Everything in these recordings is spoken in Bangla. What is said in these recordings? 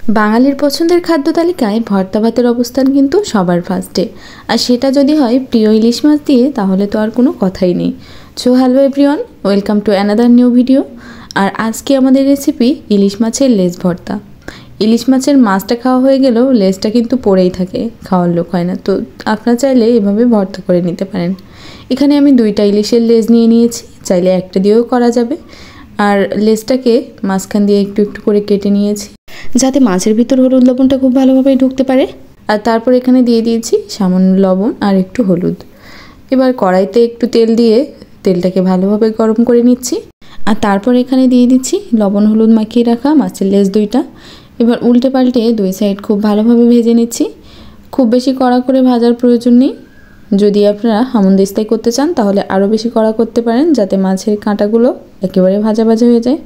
বাঙালির পছন্দের খাদ্য তালিকায় ভর্তা ভাতের অবস্থান কিন্তু সবার ফার্স্টে, আর সেটা যদি হয় প্রিয় ইলিশ মাছ দিয়ে তাহলে তো আর কোনো কথাই নেই। So hello everyone, welcome to another new video. আর আজকে আমাদের রেসিপি ইলিশ মাছের লেজ ভর্তা। ইলিশ মাছের মাছটা খাওয়া হয়ে গেলেও লেজটা কিন্তু পড়েই থাকে, খাওয়ার লোক হয় না, তো আপনারা চাইলে এভাবে ভর্তা করে নিতে পারেন। এখানে আমি 2টা ইলিশের লেজ নিয়ে নিয়েছি, চাইলে একটা দিয়েও করা যাবে। আর লেজটাকে মাঝখান দিয়ে একটু একটু করে কেটে নিয়েছি যাতে মাছের ভিতর হলুদ লবণটা খুব ভালোভাবে ঢুকতে পারে। আর তারপর এখানে দিয়ে দিয়েছি সামান্য লবণ আর একটু হলুদ। এবার কড়াইতে একটু তেল দিয়ে তেলটাকে ভালোভাবে গরম করে নিচ্ছি। আর তারপর এখানে দিয়ে দিচ্ছি লবণ হলুদ মাখিয়ে রাখা মাছের লেজ 2টা। এবার উল্টে পাল্টে 2 সাইড খুব ভালোভাবে ভেজে নিচ্ছি। খুব বেশি কড়া করে ভাজার প্রয়োজন নেই। যদি আপনারা হামনদিস্তায় করতে চান তাহলে আরও বেশি কড়া করতে পারেন, যাতে মাছের কাঁটাগুলো একেবারে ভাজা ভাজা হয়ে যায়।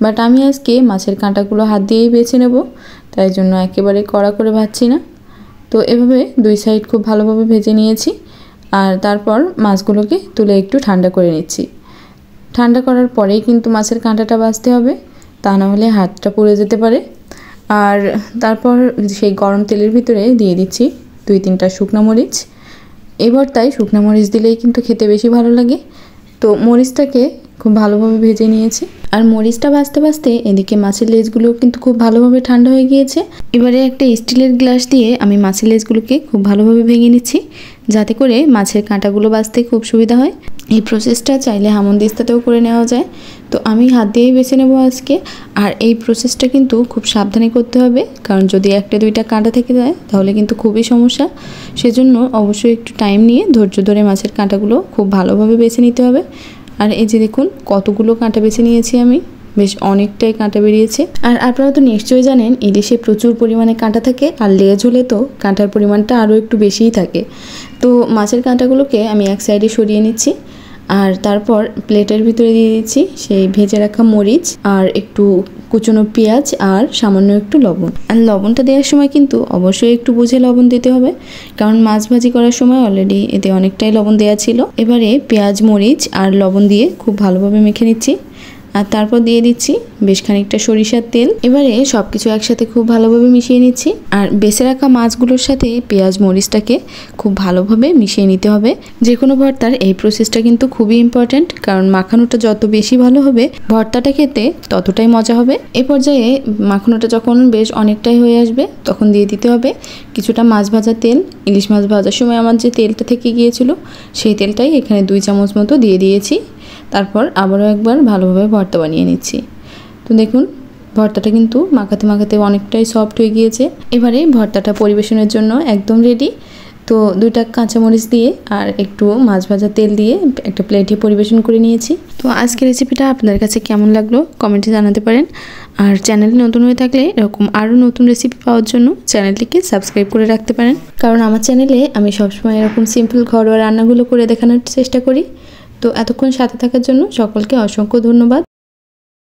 বাট আমি আজকে মাছের কাঁটাগুলো হাত দিয়েই বেছে নেব, তাই জন্য একেবারে কড়া করে ভাজছি না। তো এভাবে 2 সাইড খুব ভালোভাবে ভেজে নিয়েছি। আর তারপর মাছগুলোকে তুলে একটু ঠান্ডা করে নিচ্ছি। ঠান্ডা করার পরেই কিন্তু মাছের কাঁটাটা ভাজতে হবে, তা না হলে হাতটা পুড়ে যেতে পারে। আর তারপর সেই গরম তেলের ভিতরে দিয়ে দিচ্ছি 2-3টা শুকনো মরিচ। এই ভর্তায় শুকনো মরিচ দিলেই কিন্তু খেতে বেশি ভালো লাগে। তো মরিচটাকে খুব ভালোভাবে ভেজে নিয়েছি। আর মরিচটা ভাজতে ভাজতে এদিকে মাছের লেজগুলো কিন্তু খুব ভালোভাবে ঠান্ডা হয়ে গিয়েছে। এবারে একটা স্টিলের গ্লাস দিয়ে আমি মাছের লেজগুলোকে খুব ভালোভাবে ভেঙে নিচ্ছি, যাতে করে মাছের কাঁটাগুলো ভাজতে খুব সুবিধা হয়। এই প্রসেসটা চাইলে হামনদিস্তাতেও করে নেওয়া যায়, তো আমি হাত দিয়েই বেছে নেব আজকে। আর এই প্রসেসটা কিন্তু খুব সাবধানে করতে হবে, কারণ যদি 1-2টা কাঁটা থেকে যায় তাহলে কিন্তু খুবই সমস্যা। সেজন্য অবশ্যই একটু টাইম নিয়ে ধৈর্য ধরে মাছের কাঁটাগুলো খুব ভালোভাবে বেছে নিতে হবে। আর এই যে দেখুন কতগুলো কাঁটা বেছে নিয়েছি আমি, বেশ অনেকটাই কাঁটা বেরিয়েছে। আর আপনারা তো নিশ্চয়ই জানেন ইলিশে প্রচুর পরিমাণে কাঁটা থাকে, আর লেজ হলে তো কাঁটার পরিমাণটা আরও একটু বেশিই থাকে। তো মাছের কাঁটাগুলোকে আমি এক সাইডে সরিয়ে নিচ্ছি। আর তারপর প্লেটের ভিতরে দিয়ে দিচ্ছি সেই ভেজে রাখা মরিচ আর একটু কুচনো পেঁয়াজ আর সামান্য একটু লবণ। আর লবণটা দেওয়ার সময় কিন্তু অবশ্যই একটু বুঝে লবণ দিতে হবে, কারণ মাছ ভাজি করার সময় অলরেডি এতে অনেকটাই লবণ দেওয়া ছিল। এবারে পেঁয়াজ মরিচ আর লবণ দিয়ে খুব ভালোভাবে মেখে নিচ্ছি। আর তারপর দিয়ে দিচ্ছি বেশ খানিকটা সরিষার তেল। এবারে সব কিছু একসাথে খুব ভালোভাবে মিশিয়ে নিচ্ছি। আর বেছে রাখা মাছগুলোর সাথে পেঁয়াজ মরিচটাকে খুব ভালোভাবে মিশিয়ে নিতে হবে। যে কোনো ভর্তার এই প্রসেসটা কিন্তু খুবই ইম্পর্ট্যান্ট, কারণ মাখানোটা যত বেশি ভালো হবে ভর্তাটা খেতে ততটাই মজা হবে। এই পর্যায়ে মাখানোটা যখন বেশ অনেকটাই হয়ে আসবে তখন দিয়ে দিতে হবে কিছুটা মাছ ভাজা তেল। ইলিশ মাছ ভাজার সময় আমার যে তেলটা থেকে গিয়েছিল সেই তেলটাই এখানে 2 চামচ মতো দিয়ে দিয়েছি। তারপর আবারও একবার ভালোভাবে ভর্তা বানিয়ে নিচ্ছি। তো দেখুন ভর্তাটা কিন্তু মাখাতে মাখাতে অনেকটাই সফট হয়ে গিয়েছে। এবারে ভর্তাটা পরিবেশনের জন্য একদম রেডি। তো 2টা কাঁচামরিচ দিয়ে আর একটু মাছ ভাজা তেল দিয়ে একটা প্লেটে পরিবেশন করে নিয়েছি। তো আজকের রেসিপিটা আপনাদের কাছে কেমন লাগলো কমেন্টে জানাতে পারেন। আর চ্যানেলে নতুন হয়ে থাকলে এরকম আরও নতুন রেসিপি পাওয়ার জন্য চ্যানেলটিকে সাবস্ক্রাইব করে রাখতে পারেন, কারণ আমার চ্যানেলে আমি সবসময় এরকম সিম্পল ঘরোয়া রান্নাগুলো করে দেখানোর চেষ্টা করি। তো এতক্ষণ সাথে থাকার জন্য সকলকে অসংখ্য ধন্যবাদ।